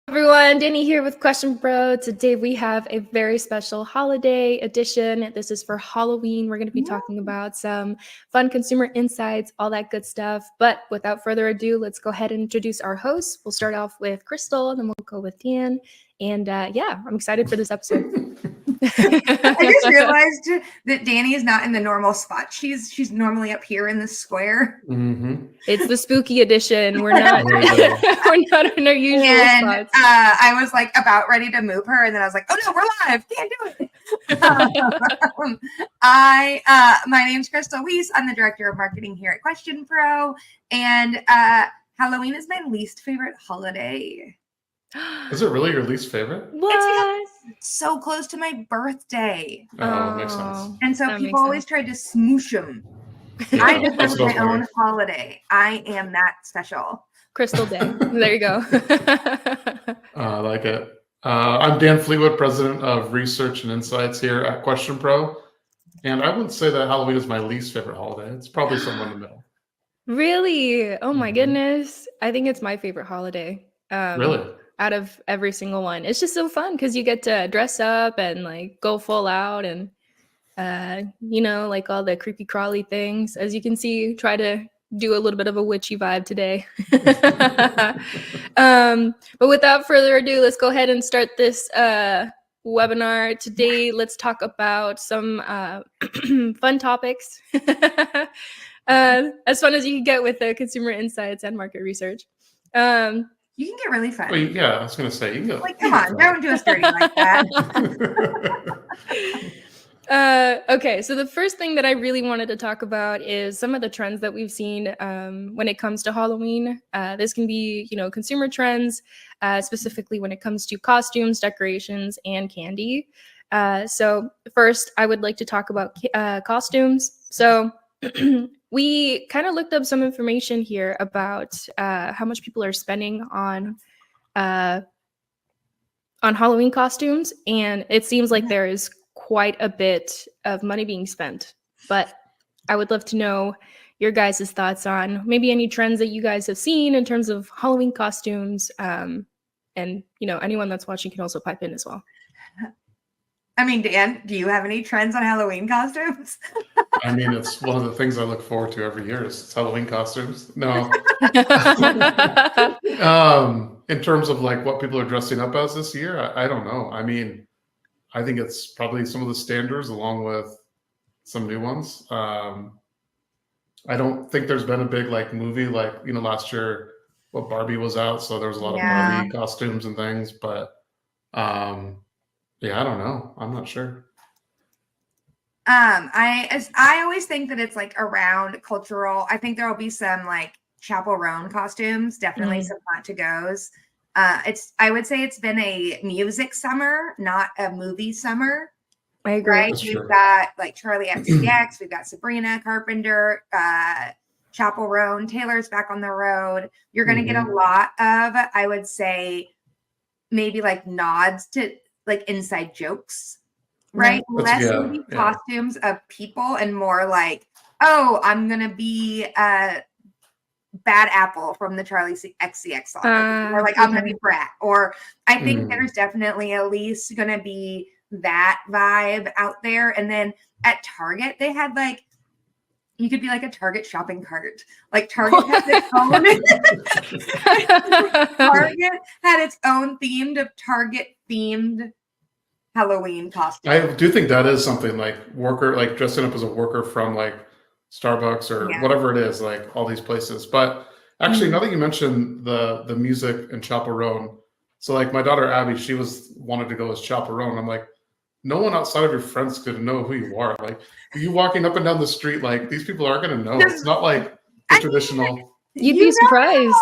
Everyone, Danny here with Question Bro. Today we have a very special holiday edition. This is for Halloween. We're going to be talking about some fun consumer insights, all that good stuff. But without further ado, let's go ahead and introduce our hosts. We'll start off with Crystal, and then we'll go with Dan. And yeah, I'm excited for this episode. I just realized that Danny is not in the normal spot. She's normally up here in the square. Mm-hmm. It's the spooky edition. We're not we're not in our usual spots. I was like about ready to move her, and then I was like, "Oh no, we're live! Can't do it." My name's Crystal Weiss. I'm the director of marketing here at Question Pro, and Halloween is my least favorite holiday. Is it really your least favorite? What? It's so close to my birthday. Oh, makes sense. And so people always tried to smoosh them. Yeah, I just that's have my own holiday. I am that special. Crystal Day. There you go. I like it. I'm Dan Fleetwood, president of research and insights here at Question Pro. And I wouldn't say that Halloween is my least favorite holiday. It's probably somewhere in the middle. Really? Oh my goodness. I think it's my favorite holiday. Really? Out of every single one. It's just so fun because you get to dress up and like go full out and like all the creepy crawly things. As you can see, try to do a little bit of a witchy vibe today. But without further ado, let's go ahead and start this webinar. Today, let's talk about some fun topics. As fun as you can get with the consumer insights and market research. You can get really fun. Well, yeah, I was going to say, you can get come on, don't do us dirty like that. Okay, so the first thing that I really wanted to talk about is some of the trends that we've seen when it comes to Halloween. This can be, consumer trends, specifically when it comes to costumes, decorations, and candy. So first, I would like to talk about costumes. So we kind of looked up some information here about how much people are spending on Halloween costumes, and it seems like there is quite a bit of money being spent. But I would love to know your guys' thoughts on maybe any trends that you guys have seen in terms of Halloween costumes, and anyone that's watching can also pipe in as well. I mean, Dan, do you have any trends on Halloween costumes? I mean, it's one of the things I look forward to every year is Halloween costumes. No. In terms of like what people are dressing up as this year, I don't know. I mean, I think it's probably some of the standards along with some new ones. I don't think there's been a big like movie like, last year, Barbie was out. So there was a lot of Barbie costumes and things, but yeah, I don't know. I'm not sure. I always think that it's like around cultural. I think there'll be some like chaperone costumes, definitely some hot to goes. I would say it's been a music summer, not a movie summer. I agree. Right? We've got like Charlie XCX, we've got Sabrina Carpenter, chaperone, Taylor's back on the road. You're gonna get a lot of, I would say, maybe like nods to like inside jokes, right? Less movie costumes of people and more like, oh, I'm gonna be Bad Apple from the Charlie XCX song, or like I'm gonna be Brat, or I think there's definitely at least gonna be that vibe out there. And then at Target, they had like, you could be like a Target shopping cart. Like Target has its own. Target had its own Target themed Halloween costume. I do think that is something like dressing up as a worker from like Starbucks or whatever it is, like all these places. But actually, now that you mentioned the music and chaperone, so like my daughter Abby, she wanted to go as chaperone. I'm like, no one outside of your friends could know who you are. Like you walking up and down the street, like these people aren't going to know. It's not like the traditional. You'd be surprised.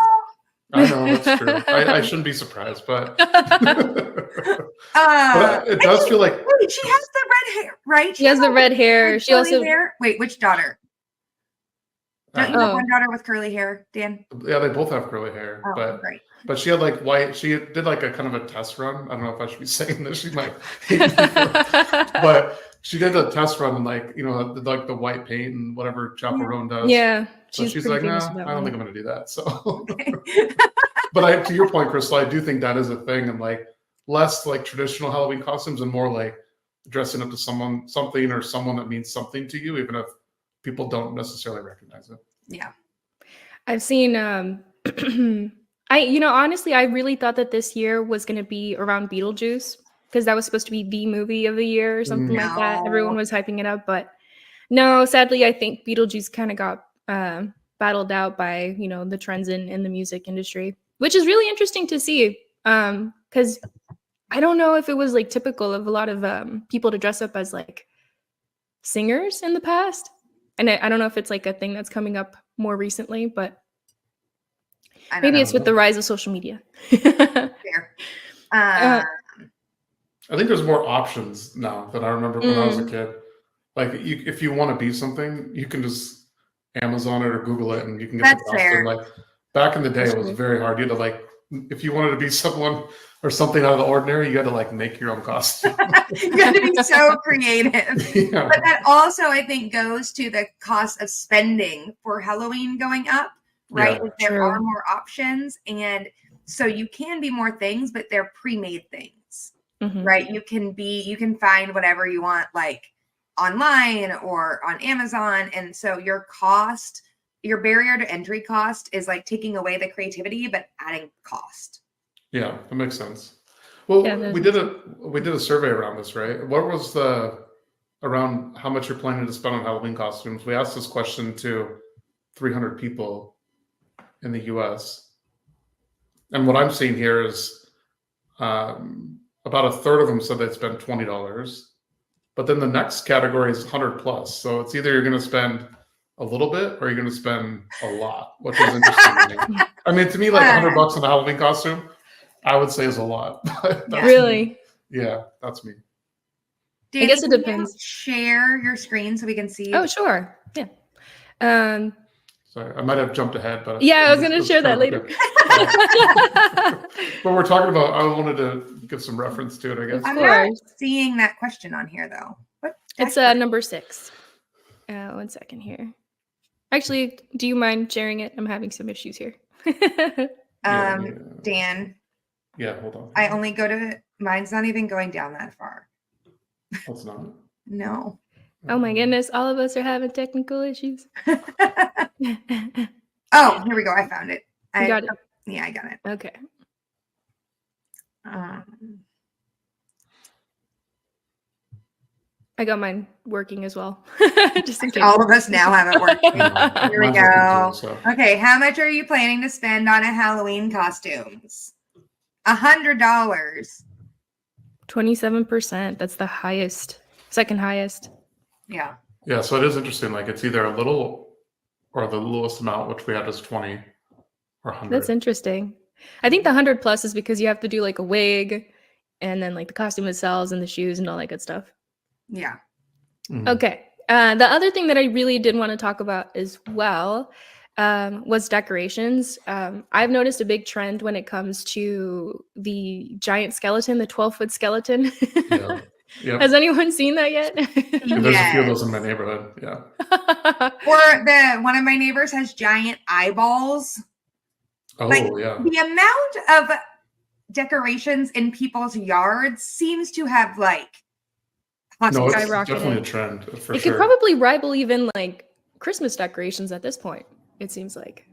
I know, that's true. I shouldn't be surprised, but, but it does feel like. Wait, she has the red hair, right? She has the red hair. She also. Wait, which daughter? Don't you have one daughter with curly hair, Dan? Yeah, they both have curly hair, but she had like white. She did like a kind of a test run. I don't know if I should be saying this. She might hate me but she did a test run and like like the white paint and whatever chaperone does. Yeah, so she's like, nah, I don't think I'm gonna do that. So, But to your point, Crystal, I do think that is a thing, and like less like traditional Halloween costumes and more like dressing up to something or someone that means something to you, even if people don't necessarily recognize it. Yeah. I've seen honestly, I really thought that this year was going to be around Beetlejuice because that was supposed to be the movie of the year or something like that. Everyone was hyping it up, but no, sadly, I think Beetlejuice kind of got battled out by, the trends in the music industry, which is really interesting to see. Because I don't know if it was like typical of a lot of people to dress up as like singers in the past. And I don't know if it's like a thing that's coming up more recently, but maybe it's with the rise of social media. Fair. I think there's more options now than I remember when I was a kid. Like, if you want to be something, you can just Amazon it or Google it, and you can get the costume. Fair. Like back in the day, it was very hard. You had to like, if you wanted to be someone or something out of the ordinary, you had to like make your own costume. You had to be so creative. Yeah. But that also, I think, goes to the cost of spending for Halloween going up, right? Yeah, there are more options, and so you can be more things, but they're pre-made things, right? You can find whatever you want, like online or on Amazon, and so your barrier to entry cost is like taking away the creativity but adding cost. Yeah, that makes sense. Well, we did a survey around this, right? What was around how much you're planning to spend on Halloween costumes? We asked this question to 300 people in the US, and what I'm seeing here is about a third of them said they'd spend $20. But then the next category is 100 plus. So it's either you're going to spend a little bit or you're going to spend a lot, which is interesting to me. I mean, to me, like $100 on a Halloween costume, I would say is a lot. Really? Me. Yeah, that's me. Danny, I guess it depends. Share your screen so we can see. Oh, sure. Yeah. Sorry, I might have jumped ahead, but yeah, I was going to share that later. But we're talking about, I wanted to give some reference to it, I guess. I'm not seeing that question on here, though. It's number 6. 1 second here. Actually, do you mind sharing it? I'm having some issues here. Dan. Yeah, hold on. I only go to, mine's not even going down that far. It's not? No. Oh my goodness, all of us are having technical issues. Oh, here we go. I found it. You got it? Yeah, I got it. Okay. I got mine working as well. Just in case. All of us now have it working. Here we go. Okay, how much are you planning to spend on a Halloween costumes? $100. 27%. That's the highest, second highest. Yeah. Yeah, so it is interesting. Like it's either a little or the lowest amount, which we had is 20 or 100. That's interesting. I think the 100 plus is because you have to do like a wig and then like the costume itself and the shoes and all that good stuff. Yeah. Mm-hmm. Okay. The other thing that I really did want to talk about as well was decorations. I've noticed a big trend when it comes to the giant skeleton, the 12-foot skeleton. Yeah. Yep. Has anyone seen that yet? Yeah, there's a few of those in my neighborhood. Yeah. Or one of my neighbors has giant eyeballs. Oh, yeah. The amount of decorations in people's yards seems to have like no, it's definitely a trend for it sure. could probably rival even like Christmas decorations at this point. It seems like,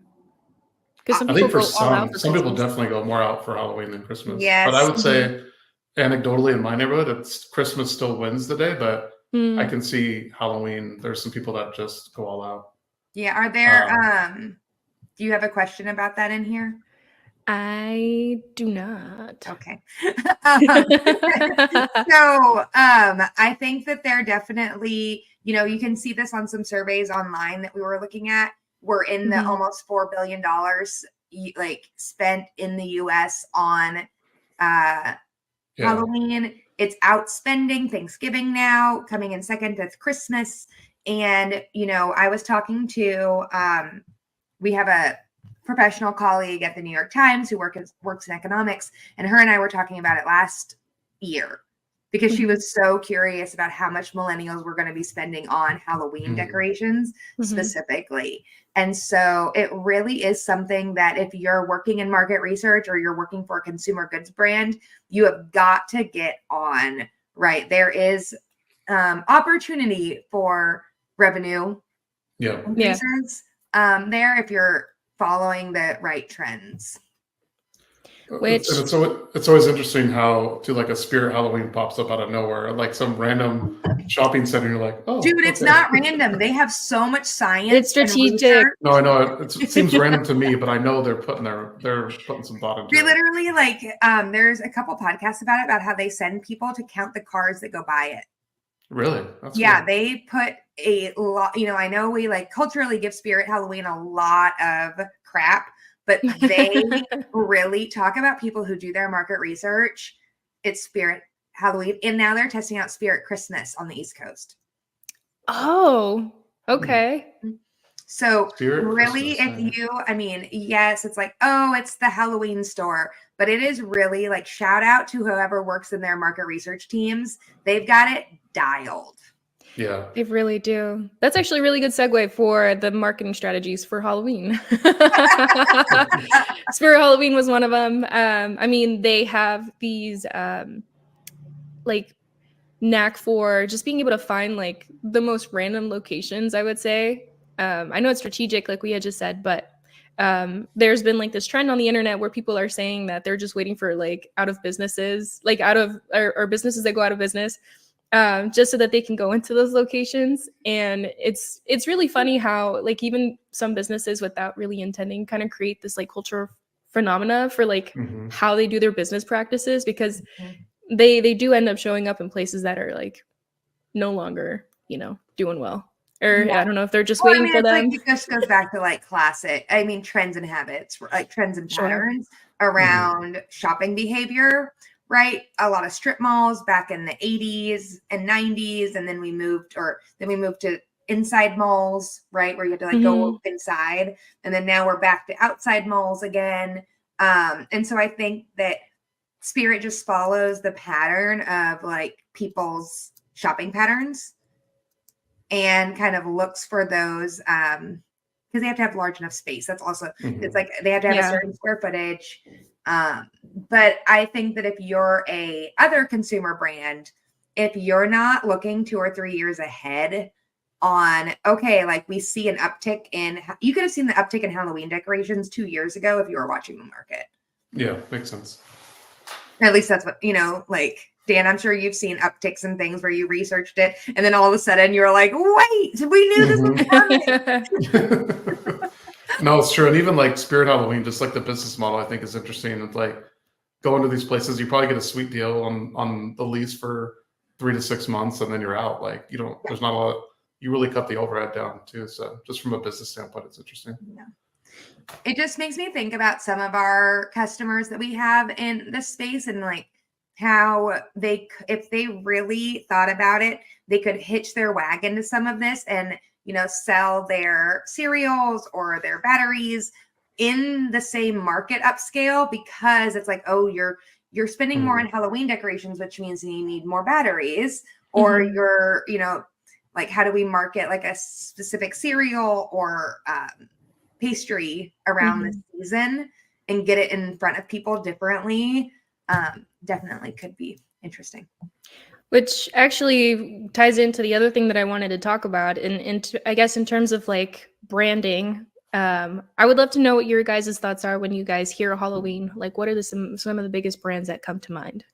because I think for some people definitely go more out for Halloween than Christmas. Yes. But I would say, anecdotally, in my neighborhood, it's Christmas still wins the day, but I can see Halloween. There's some people that just go all out. Yeah. Are there? Do you have a question about that in here? I do not. Okay. So I think that they're definitely, you can see this on some surveys online that we were looking at. We're in the almost $4 billion like spent in the US on Halloween. It's outspending Thanksgiving now, coming in second to Christmas. And, I was talking to, we have a professional colleague at the New York Times who works in economics, and her and I were talking about it last year. because she was so curious about how much millennials were going to be spending on Halloween decorations specifically. And so it really is something that if you're working in market research or you're working for a consumer goods brand, you have got to get on, right? There is opportunity for revenue increases there if you're following the right trends. Which and it's always interesting how like a Spirit Halloween pops up out of nowhere, like some random shopping center. You're like, oh, dude, it's not random. They have so much science. It's strategic. No, I know it seems random to me, but I know they're putting some thought into it. They literally there's a couple podcasts about how they send people to count the cars that go by it. Really? That's weird. Weird. They put a lot. I know we culturally give Spirit Halloween a lot of crap. But they really talk about people who do their market research. It's Spirit Halloween. And now they're testing out Spirit Christmas on the East Coast. Oh, okay. So Spirit really, Christmas, yes, it's it's the Halloween store. But it is really shout out to whoever works in their market research teams. They've got it dialed. Yeah, they really do. That's actually a really good segue for the marketing strategies for Halloween. Spirit Halloween was one of them. They have these knack for just being able to find the most random locations, I would say. I know it's strategic, like we had just said, but there's been this trend on the internet where people are saying that they're just waiting for out of businesses, or businesses that go out of business, just so that they can go into those locations. And it's really funny how even some businesses, without really intending, kind of create this cultural phenomena for how they do their business practices, because they do end up showing up in places that are no longer doing well, or I don't know if they're just waiting for them. It just goes back to classic trends and habits, trends and patterns around shopping behavior. Right, a lot of strip malls back in the 80s and 90s, and then we moved to inside malls, right, where you had to go inside, and then now we're back to outside malls again. And so I think that Spirit just follows the pattern of people's shopping patterns and kind of looks for those because they have to have large enough space. That's also it's they have to have a certain square footage. But I think that if you're a other consumer brand, if you're not looking 2 or 3 years ahead on, we see an uptick you could have seen the uptick in Halloween decorations 2 years ago if you were watching the market. Yeah, makes sense. At least that's what, Dan, I'm sure you've seen upticks and things where you researched it and then all of a sudden you're like, wait, we knew this was coming. No, it's true. And even Spirit Halloween, just the business model, I think is interesting. It's going to these places, you probably get a sweet deal on the lease for 3 to 6 months, and then you're out. There's not a lot. You really cut the overhead down too. So just from a business standpoint, it's interesting. Yeah. It just makes me think about some of our customers that we have in this space and how if they really thought about it, they could hitch their wagon to some of this and sell their cereals or their batteries in the same market upscale, because it's you're spending more on Halloween decorations, which means you need more batteries, or you're how do we market a specific cereal or pastry around the season and get it in front of people differently. Definitely could be interesting. Which actually ties into the other thing that I wanted to talk about, and I guess in terms of branding, I would love to know what your guys' thoughts are when you guys hear Halloween. What are some of the biggest brands that come to mind?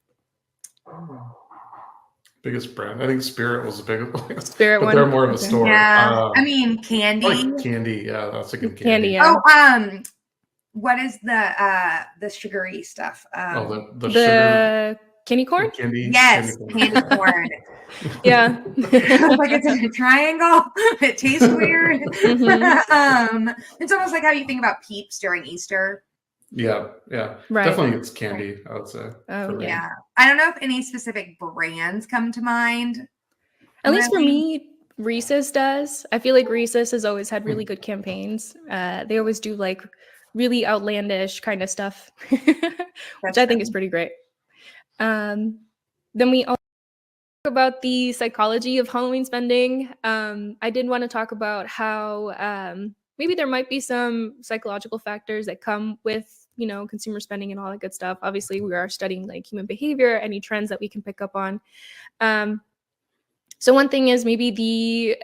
Biggest brand, I think Spirit was the biggest. Spirit but one. They're more of a store. Yeah, Candy. Candy, yeah, that's a good Candy. Yeah. Oh, what is the sugary stuff? The sugar candy corn? Candy. Yes, candy corn. Yeah. It's in a triangle. It tastes weird. It's almost like how you think about Peeps during Easter. Yeah. Right. Definitely it's candy, I would say. Oh, yeah. I don't know if any specific brands come to mind. At least for me, Reese's does. I feel like Reese's has always had really good campaigns. They always do really outlandish kind of stuff, which I think is pretty great. Then we about the psychology of Halloween spending. I did want to talk about how maybe there might be some psychological factors that come with, you know, consumer spending and all that good stuff. Obviously, we are studying like human behavior, any trends that we can pick up on. So one thing is maybe the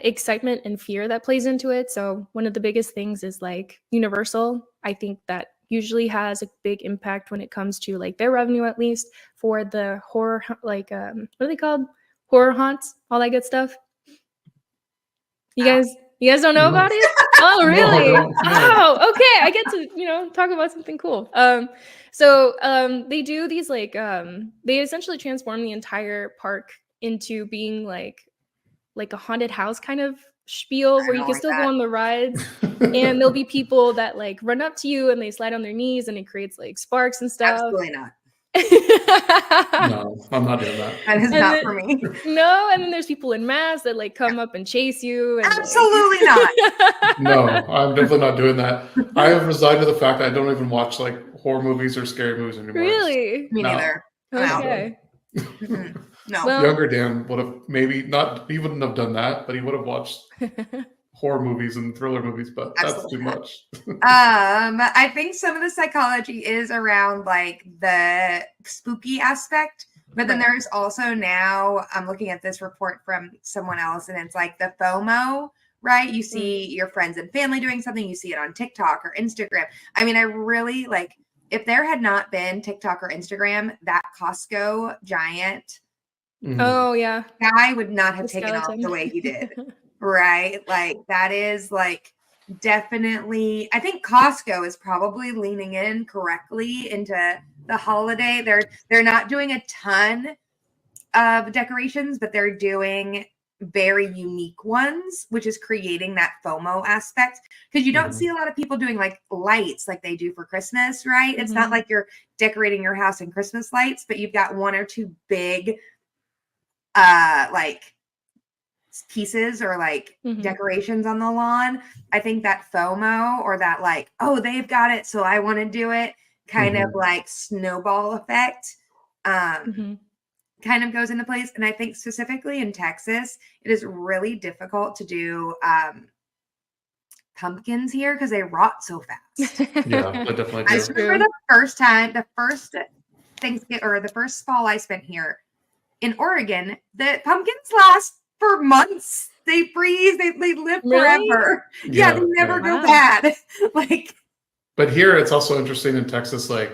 excitement and fear that plays into it. So one of the biggest things is like Universal. I think that usually has a big impact when it comes to like their revenue, at least for the horror, like what are they called? Horror haunts, all that good stuff. You guys don't know about it? Oh, really? No, I don't. Oh, okay. I get to, you know, talk about something cool. So they do these like they essentially transform the entire park into being like a haunted house kind of spiel where you can still go on the rides, and there'll be people that like run up to you and they slide on their knees and it creates like sparks and stuff. Absolutely not. No, I'm not doing that. That is not for me. No, and then there's people in masks that like come up and chase you. And, Absolutely not. No, I'm definitely not doing that. I have resigned to the fact that I don't even watch like horror movies or scary movies anymore. Really? Me neither. Okay. No. Well, Younger Dan would have maybe not. He wouldn't have done that, but he would have watched horror movies and thriller movies. But that's too much. I think some of the psychology is around like the spooky aspect, but then there's also now I'm looking at this report from someone else, and it's like the FOMO, right? You see your friends and family doing something, you see it on TikTok or Instagram. I mean, I really like, if there had not been TikTok or Instagram, that Costco giant oh yeah, guy would not have The taken off skeleton. the way he did. Right? Like that is like definitely, I think Costco is probably leaning in correctly into the holiday. They're not doing a ton of decorations, but they're doing very unique ones, which is creating that FOMO aspect, because you don't see a lot of people doing like lights like they do for Christmas, right? It's not like you're decorating your house in Christmas lights, but you've got one or two big like pieces or like decorations on the lawn. I think that FOMO, or that like, oh, they've got it, so I want to do it, kind of like snowball effect kind of goes into place. And I think specifically in Texas, it is really difficult to do pumpkins here because they rot so fast. Yeah, I definitely I do. remember the first Thanksgiving or the first fall I spent here in Oregon, the pumpkins last for months. They freeze, they live forever. Yeah, they never go bad. Like, but here it's also interesting in Texas, like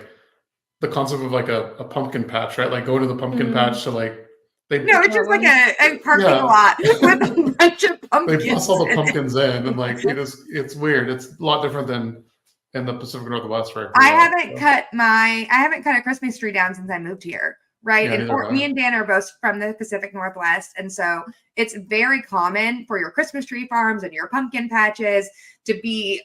the concept of like a pumpkin patch, right? Like going to the pumpkin patch to like it's just like a parking lot with a bunch of pumpkins. They bust all the pumpkins in, and like it's weird. It's a lot different than in the Pacific Northwest, right? I haven't cut a Christmas tree down since I moved here. Right. Yeah, and me and Dan are both from the Pacific Northwest. And so it's very common for your Christmas tree farms and your pumpkin patches to be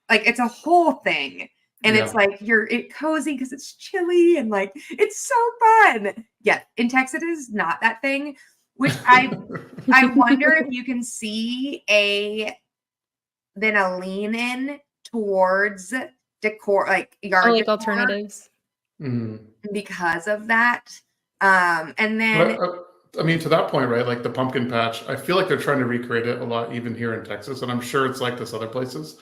like, it's a whole thing. And it's like it's cozy because it's chilly and like it's so fun. Yeah. In Texas, it is not that thing, which I wonder if you can see a lean in towards decor, like yard decor, alternatives. Because of that. And then I mean, to that point, right? Like the pumpkin patch, I feel like they're trying to recreate it a lot, even here in Texas, and I'm sure it's like this other places.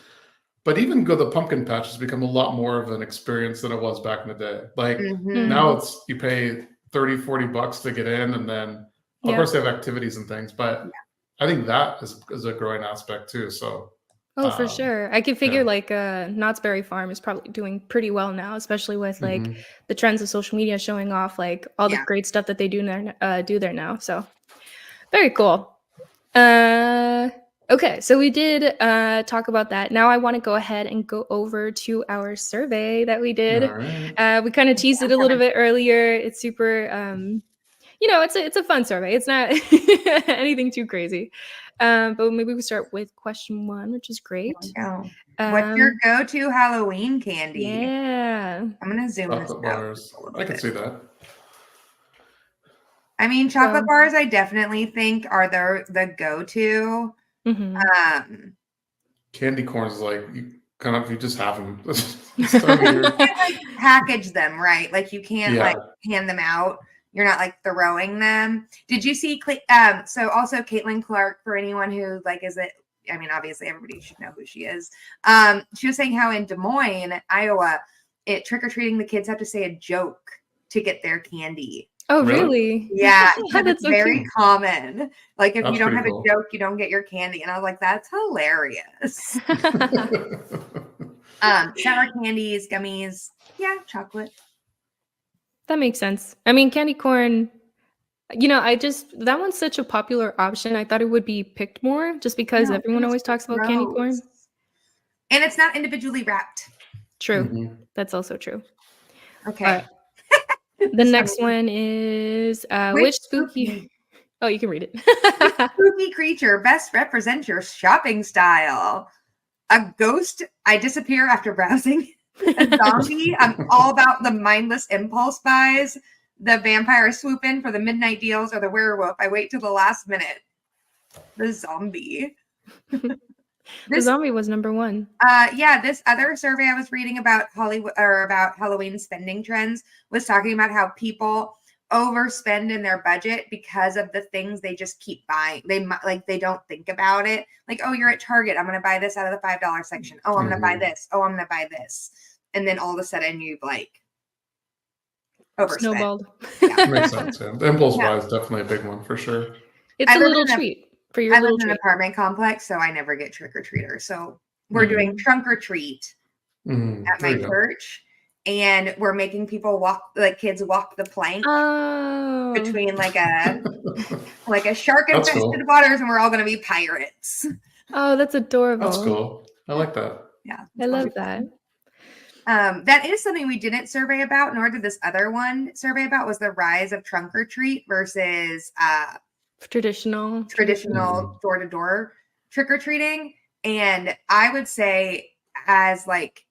But even the pumpkin patch has become a lot more of an experience than it was back in the day. Like now it's you pay $30-$40 to get in, and then of course they have activities and things. But I think that is a growing aspect too. So for sure. I can figure like Knott's Berry Farm is probably doing pretty well now, especially with like the trends of social media showing off like all the great stuff that they do there now. So very cool. Okay, so we did talk about that. Now I want to go ahead and go over to our survey that we did. Right. We kind of teased it a little bit earlier. It's super it's a fun survey. It's not anything too crazy. But maybe we start with question 1, which is great. What's your go-to Halloween candy? Yeah. I'm going to zoom this bars. I can see that. I mean, chocolate bars, I definitely think are the go-to. Candy corns is like, you just have them. You can't like package them, right? Like you can't like hand them out. You're not like throwing them. Did you see? So also Caitlin Clark, for anyone who like is it. I mean, obviously everybody should know who she is. She was saying how in Des Moines, Iowa, trick or treating, the kids have to say a joke to get their candy. Oh, really? Yeah, That's it's very cute. common. Like if That's you don't have pretty cool. a joke, you don't get your candy. And I was like, that's hilarious. Sour candies, gummies, yeah, chocolate. That makes sense. I mean, candy corn, that one's such a popular option. I thought it would be picked more just because No, everyone it's always talks about candy corn. gross. And it's not individually wrapped. True. Mhm. That's also true. Okay. The next one is which spooky. Oh, you can read it. Spooky creature best represents your shopping style. A ghost, I disappear after browsing. A zombie, I'm all about the mindless impulse buys. The vampire swoop in for the midnight deals, or the werewolf, I wait till the last minute. The zombie. The zombie was number one. Yeah, this other survey I was reading about Hollywood or about Halloween spending trends was talking about how people overspend in their budget because of the things they just keep buying. They don't think about it. Like, oh, you're at Target, I'm gonna buy this out of the $5 section. Oh, I'm gonna buy this. Oh, I'm gonna buy this. And then all of a sudden you've like overspent. Snowballed. Yeah. Makes sense. Yeah. The impulse buy is definitely a big one for sure. It's a little treat for your I little live in an treat. apartment complex, so I never get trick or treaters. So we're doing trunk or treat at my church, and we're making people kids walk the plank between like a shark infested waters, and we're all going to be pirates. Oh, that's adorable. That's cool. I like that. Yeah, I love that. That is something we didn't survey about, nor did this other one survey about, was the rise of trunk or treat versus traditional door-to-door trick-or-treating. And I would say, as like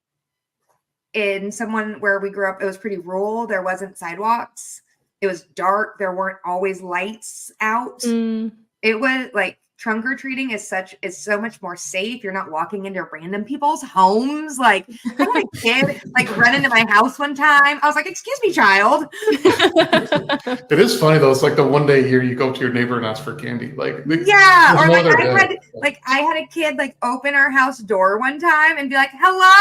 in someone where we grew up, it was pretty rural. There wasn't sidewalks. It was dark. There weren't always lights out. It was like trunk or treating is so much more safe. You're not walking into random people's homes. Like I had a kid like run into my house one time. I was like, "Excuse me, child." It is funny though. It's like the one day a year you go to your neighbor and ask for candy. Like yeah, or like I had a kid like open our house door one time and be like, "Hello."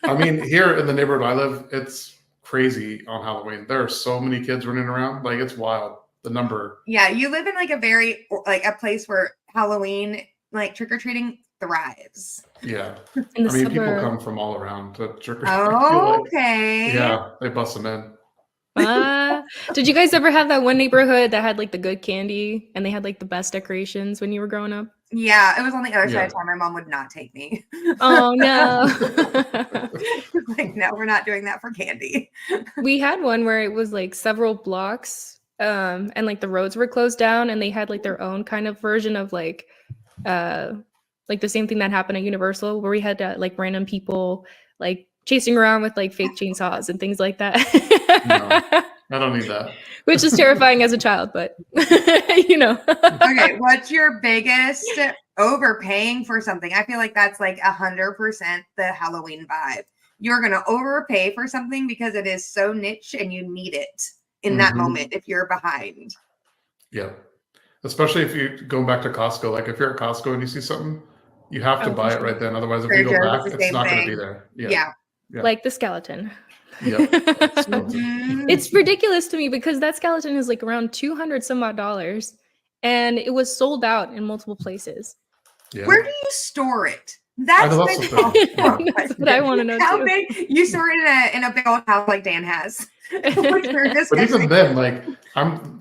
I mean, here in the neighborhood I live, it's crazy on Halloween. There are so many kids running around. Like it's wild. The number. Yeah, you live in like a place where Halloween like trick-or-treating thrives. Yeah. I mean, people come from all around to trick or treat. Oh, okay. Yeah, they bust them in. Did you guys ever have that one neighborhood that had like the good candy and they had like the best decorations when you were growing up? Yeah, it was on the other side of town. My mom would not take me. Oh no. Like, no, we're not doing that for candy. We had one where it was like several blocks. And like the roads were closed down and they had like their own kind of version of like the same thing that happened at Universal where we had like random people like chasing around with like fake chainsaws and things like that. No, I don't need that. Which is terrifying as a child, but you know. Okay, what's your biggest overpaying for something? I feel like that's like 100% the Halloween vibe. You're gonna overpay for something because it is so niche and you need it in that moment if you're behind. Yeah. Especially if you're going back to Costco. Like if you're at Costco and you see something, you have to buy it right then. Otherwise, if you go back, it's not going to be there. Yeah. Like the skeleton. Yeah. It's ridiculous to me because that skeleton is like around $200 some odd and it was sold out in multiple places. Yeah. Where do you store it? That's what I want to know too. Big, you store it in a big old house like Dan has. But even then, like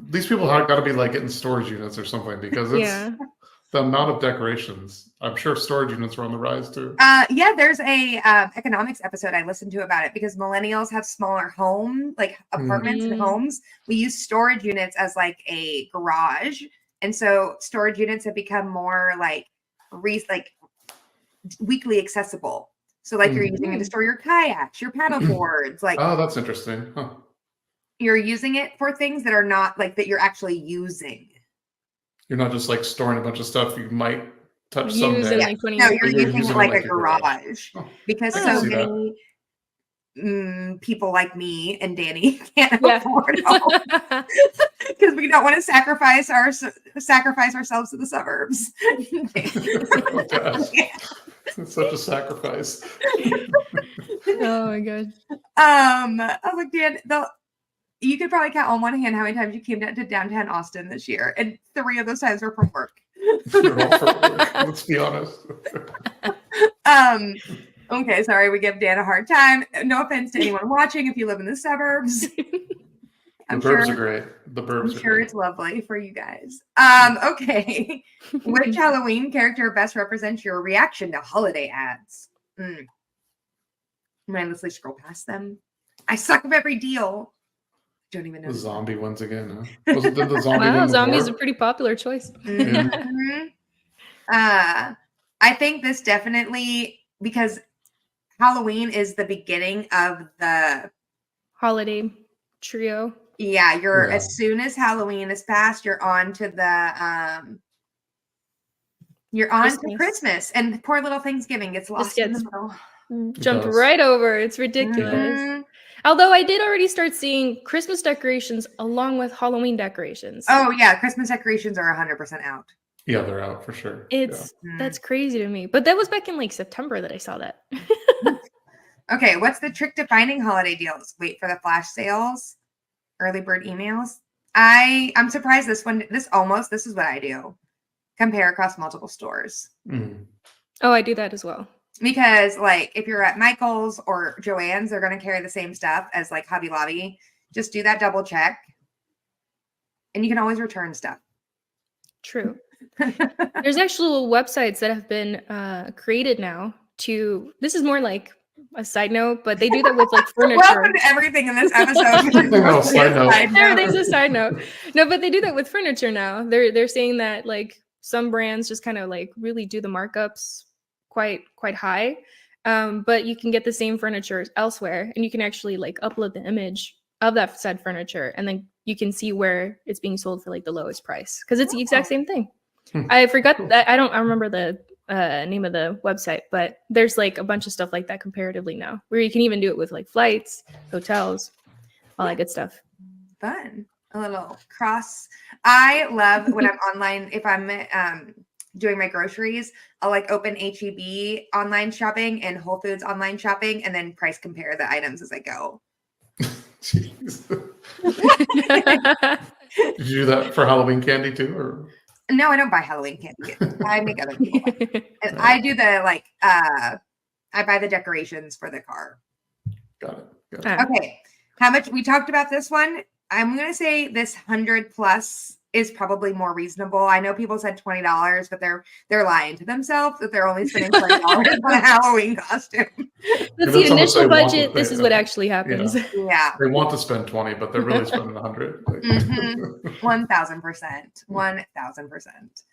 these people have got to be like getting storage units or something because it's the amount of decorations. I'm sure storage units are on the rise too. Yeah, there's a economics episode I listened to about it because millennials have smaller home, like apartments and homes. We use storage units as like a garage, and so storage units have become more like weekly accessible. So like you're using it to store your kayaks, your paddle boards, like oh, that's interesting. Huh. You're using it for things that are not like that you're actually using. You're not just like storing a bunch of stuff you might touch someday. Like no, you're using it like a garage because so many people like me and Danny can't afford home because we don't want to sacrifice ourselves to the suburbs. Oh, gosh. It's such a sacrifice. Oh my god. I was like, Dan, you could probably count on one hand how many times you came down to downtown Austin this year, and 3 of those times were from work. They're all for work. Let's be honest. Okay, sorry, we give Dan a hard time. No offense to anyone watching if you live in the suburbs. The burbs are great. The burbs I'm are sure great. it's lovely for you guys. Okay. Which Halloween character best represents your reaction to holiday ads? Mindlessly scroll past them. I suck of every deal. Don't even know. The zombie ones again, huh? Was it the zombie Wow, one zombie's a before? pretty popular choice. Mhm. I think this definitely, because Halloween is the beginning of the Holiday trio. Yeah, as soon as Halloween is past, you're on to the Christmas, and poor little Thanksgiving gets lost in the middle. Jumped right over. It's ridiculous. Mhm. Although I did already start seeing Christmas decorations along with Halloween decorations. Oh yeah, Christmas decorations are 100% out. Yeah, they're out for sure. That's crazy to me. But that was back in like September that I saw that. Okay, what's the trick to finding holiday deals? Wait for the flash sales, early bird emails. I'm surprised this is what I do. Compare across multiple stores. Oh, I do that as well. Because like if you're at Michael's or Joann's, they're going to carry the same stuff as like Hobby Lobby. Just do that double check. And you can always return stuff. True. There's actual websites that have been created now this is more like a side note, but they do that with like furniture. Welcome to everything in this episode. Side note. Everything's a side note. No, but they do that with furniture now. They're saying that like some brands just kind of like really do the markups quite high. But you can get the same furniture elsewhere, and you can actually like upload the image of that said furniture, and then you can see where it's being sold for like the lowest price because it's the exact same thing. I forgot that I remember the name of the website, but there's like a bunch of stuff like that comparatively now, where you can even do it with like flights, hotels, all that good stuff. Fun. A little cross. I love when I'm online, if I'm doing my groceries, I'll like open HEB online shopping and Whole Foods online shopping and then price compare the items as I go. Jeez. Did you do that for Halloween candy too, or? No, I don't buy Halloween candy. I make other people buy. And I do the like I buy the decorations for the car. Got it. Okay. How much we talked about this one? I'm gonna say this 100 plus is probably more reasonable. I know people said $20, but they're lying to themselves that they're only spending $20 on a Halloween costume. That's the initial budget. This is what actually happens. Yeah. They want to spend 20, but they're really spending 100. 1000%. 1000%.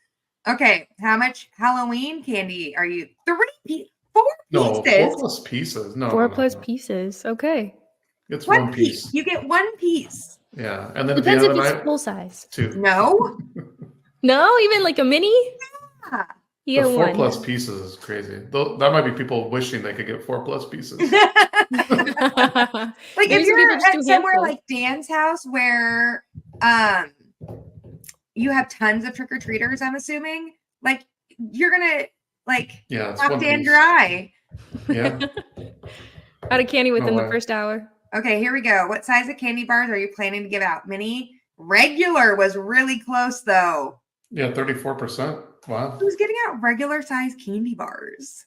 Okay. How much Halloween candy are you? 4 pieces. No, 4 plus pieces. No. 4 plus pieces. Okay. It's one piece. You get 1 piece. Yeah. And then depends at the if end of it's the night, full size. 2. No. No, even like a mini? Yeah. You the get 4 one. plus pieces is crazy. That might be people wishing they could get 4 plus pieces. Like if you're at somewhere like Dan's house where you have tons of trick-or-treaters, I'm assuming, like you're gonna like knock Dan dry. Yeah. Out of candy within the first hour. Okay, here we go. What size of candy bars are you planning to give out? Mini? Regular was really close though. Yeah, 34%. Wow. Who's getting out regular size candy bars?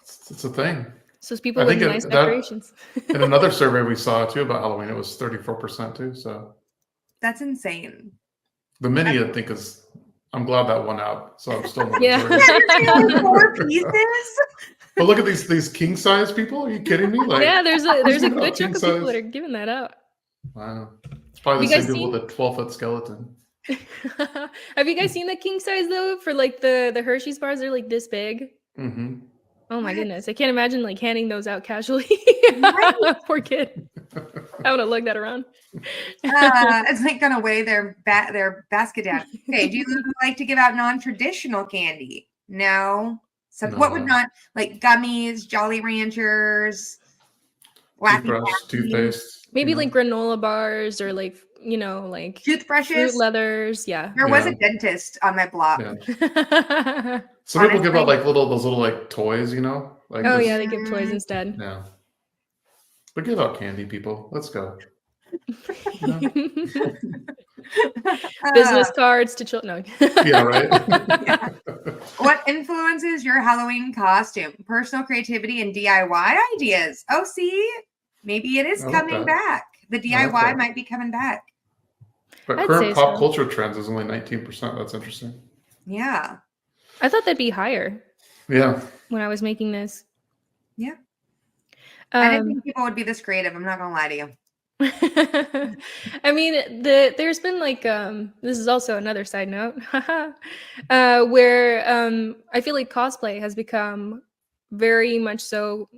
It's a thing. So it's people with nice decorations. In another survey we saw too about Halloween, it was 34% too. So that's insane. The mini, I think, I'm glad that won out. So I'm still 4 pieces. But look at these king size people. Are you kidding me? Like, yeah, there's a good chunk of people that are giving that out. Wow. It's probably the same people with a 12-foot skeleton. Have you guys seen the king size though? For like the Hershey's bars, they're like this big. Mm-hmm. Oh my goodness. I can't imagine like handing those out casually. Poor kid. I want to lug that around. It's like gonna weigh their basket down. Okay, do you like to give out non-traditional candy? No. So what would not, like gummies, Jolly Ranchers? Wacky Toothbrush, tacky. toothpaste. Maybe you know? like granola bars or like, you know, like fruit Toothbrushes. leathers. Yeah. There was Yeah. a dentist on my block. Yeah. Some people give out Honestly. like those little like toys, you know? Like Oh just, yeah, they give toys instead. yeah. But give out candy, people. Let's go. You know? Business cards to children. No. Yeah, right. What influences your Halloween costume? Personal creativity and DIY ideas. Oh, see, maybe it is I like coming that. back. The I like DIY that. might be coming back. But I'd current say pop so. culture trends is only 19%. That's interesting. Yeah. I thought that'd be higher Yeah. when I was making this. Yeah. I didn't Um, think people would be this creative. I'm not gonna lie to you. I mean, there's been like this is also another side note where I feel like cosplay has become very much so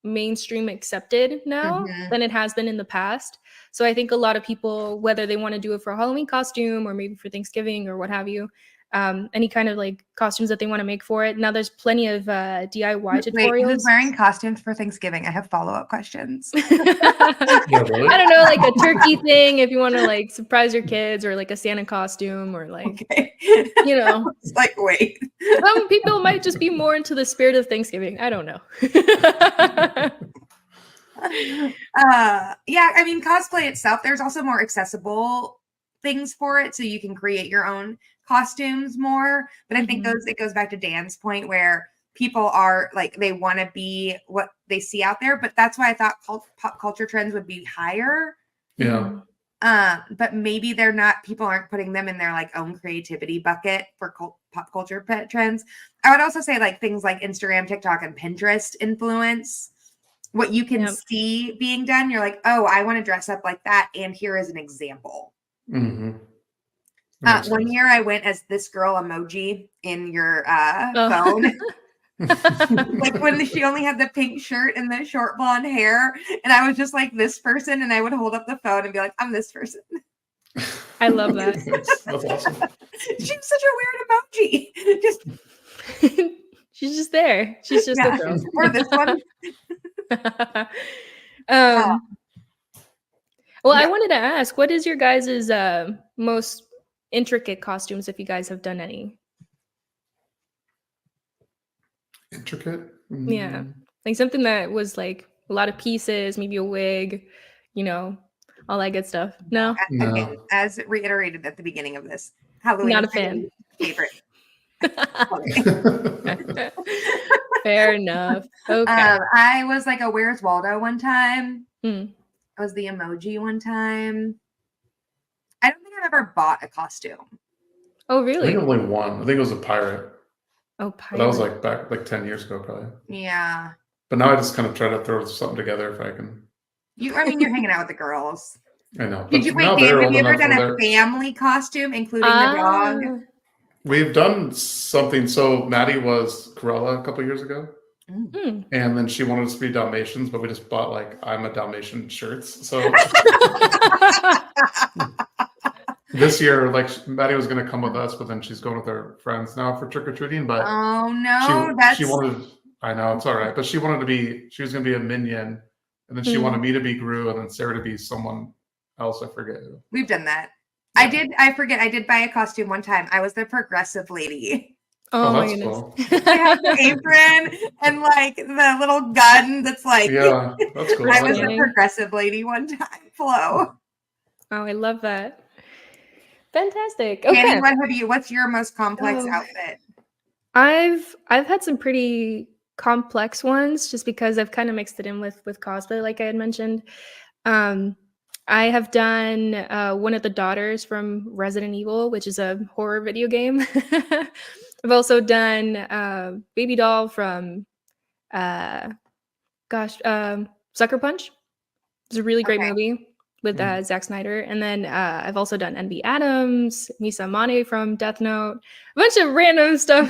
mainstream accepted now Mhm. than it has been in the past. So I think a lot of people, whether they want to do it for a Halloween costume or maybe for Thanksgiving or what have you, any kind of like costumes that they want to make for it. Now there's plenty of DIY Wait, tutorials. who's wearing costumes for Thanksgiving? I have follow-up questions. Yeah, really? I don't know, like a turkey thing if you want to like surprise your kids, or like a Santa costume, or like, Okay. you know, It's like, wait. some people might just be more into the spirit of Thanksgiving. I don't know. Yeah, I mean, cosplay itself, there's also more accessible things for it, so you can create your own costumes more. But I think Mhm. it goes back to Dan's point where people are like they want to be what they see out there, but that's why I thought pop culture trends would be higher. Yeah. But maybe they're not. People aren't putting them in their like own creativity bucket for pop culture trends. I would also say like things like Instagram, TikTok, and Pinterest influence what you can Yep. see being done. You're like, oh, I want to dress up like that, and here is an example. Mm-hmm. 1 year I went as this girl emoji in your Oh. phone. Like when she only had the pink shirt and the short blonde hair, and I was just like this person, and I would hold up the phone and be like, I'm this person. I love that. That's awesome. She's such a weird emoji. Just She's just there. She's just yeah. a girl. Or this one. Well, I Yeah. wanted to ask, what is your guys' most intricate costumes, if you guys have done any? Intricate? Yeah. Like something that was like a lot of pieces, maybe a wig, you know, all that good stuff. No? No. Again, as reiterated at the beginning of this, Halloween Not is a fan. my favorite. Fair enough. Okay. I was like a Where's Waldo one time. Mm. I was the emoji one time. I don't think I've ever bought a costume. Oh, I think really? only one. I think it was a pirate. Oh, But that was pirate. like back like 10 years ago, probably. Yeah. But now I just kind of try to throw something together if I can. I mean, you're hanging out with the girls. I know. Did But you now wait, Dan? they're Have old you ever enough done where a family costume, including the dog? Ah. we've done something. So Maddie was Corella a couple years ago. Hmm. And then she wanted us to be Dalmatians, but we just bought like I'm a Dalmatian shirts. So this year, like Maddie was going to come with us, but then she's going with her friends now for trick or treating. But Oh no, that's she wanted. I know it's all right, but she wanted to be. She was going to be a minion, and then she Hmm. wanted me to be Gru, and then Sarah to be someone else. I forget who. we've done that. Yeah. I forget. I did buy a costume one time. I was the progressive lady. Oh my that's goodness. cool. I had the apron and like the little gun that's like Yeah, that's cool. I I was like the that. progressive lady one time. Flo. Oh, I love that. Fantastic. Danny, Okay. what's your most complex Oh. outfit? I've had some pretty complex ones just because I've kind of mixed it in with cosplay, like I had mentioned. I have done one of the daughters from Resident Evil, which is a horror video game. I've also done Baby Doll from Sucker Punch. It's a really great Okay. movie with Zack Snyder. And then I've also done NB Adams, Misa Amane from Death Note, a bunch of random stuff.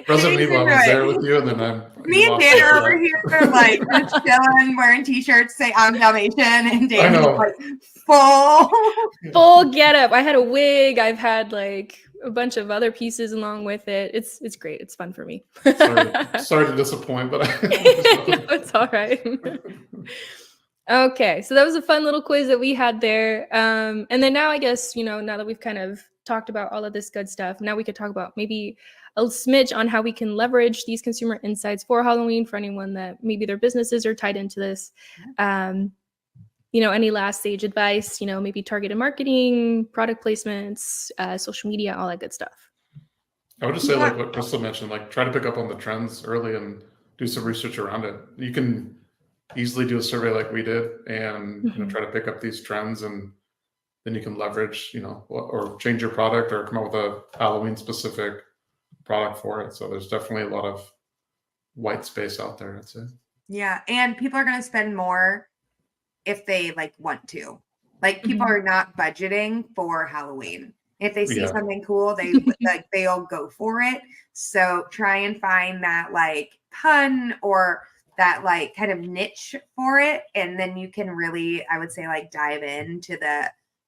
Resident Evil, I was there with you, and then Me and Dan are over here like just chilling, wearing t-shirts, say I'm Dalmatian, and Dan is like full. Full get up. I had a wig. I've had like a bunch of other pieces along with it. It's great. It's fun for me. Sorry to disappoint, but It's all right. Okay, so that was a fun little quiz that we had there. And then now I guess, now that we've kind of talked about all of this good stuff, now we could talk about maybe a smidge on how we can leverage these consumer insights for Halloween for anyone that maybe their businesses are tied into this. Any last stage advice, maybe targeted marketing, product placements, social media, all that good stuff. I would just say like what Crystal mentioned, like try to pick up on the trends early and do some research around it. You can easily do a survey like we did and try to pick up these trends, and then you can leverage, or change your product or come up with a Halloween specific product for it. So there's definitely a lot of white space out there, I'd say. Yeah. And people are going to spend more if they like want to. Like people are not budgeting for Halloween. If they see something cool, they'll go for it. So try and find that like pun or that like kind of niche for it. And then you can really, I would say, like dive into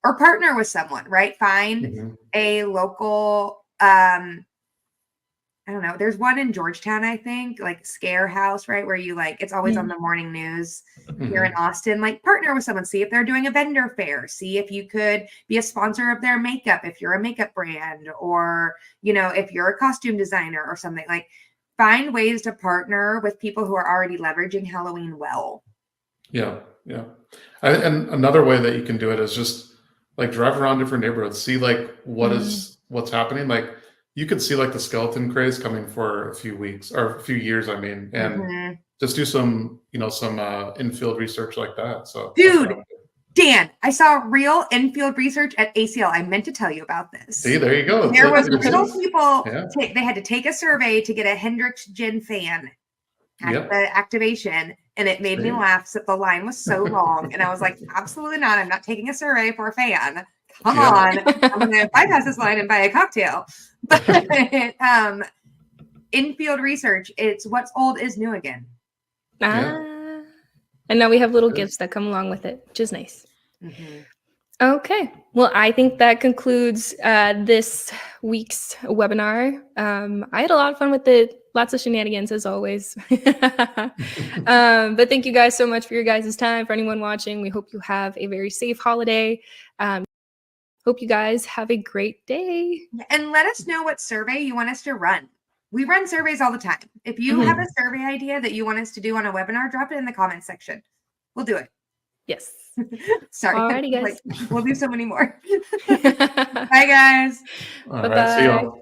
or partner with someone, right? Find a local, I don't know. There's one in Georgetown, I think, like Scare House, right? Where you like, it's always on the morning news here in Austin. Like partner with someone, see if they're doing a vendor fair, see if you could be a sponsor of their makeup, if you're a makeup brand, or, if you're a costume designer or something. Like find ways to partner with people who are already leveraging Halloween well. Yeah. Yeah. And another way that you can do it is just like drive around different neighborhoods, see like what's happening. Like, you could see like the skeleton craze coming for a few weeks or a few years, and just do some, some in-field research like that. So dude, Dan, I saw real in-field research at ACL. I meant to tell you about this. See, there you go. There was real people, they had to take a survey to get a Hendrix Gin fan at the activation. And it made me laugh. So the line was so long. And I was like, absolutely not. I'm not taking a survey for a fan. Come on, I'm going to bypass this line and buy a cocktail. But in-field research, it's what's old is new again. And now we have little gifts that come along with it, which is nice. Okay. Well, I think that concludes this week's webinar. I had a lot of fun with it. Lots of shenanigans as always. But thank you guys so much for your guys' time. For anyone watching, we hope you have a very safe holiday. Hope you guys have a great day. And let us know what survey you want us to run. We run surveys all the time. If you have a survey idea that you want us to do on a webinar, drop it in the comments section. We'll do it. Yes. Sorry. Alrighty, guys. We'll do so many more. Bye, guys. All right. See you all.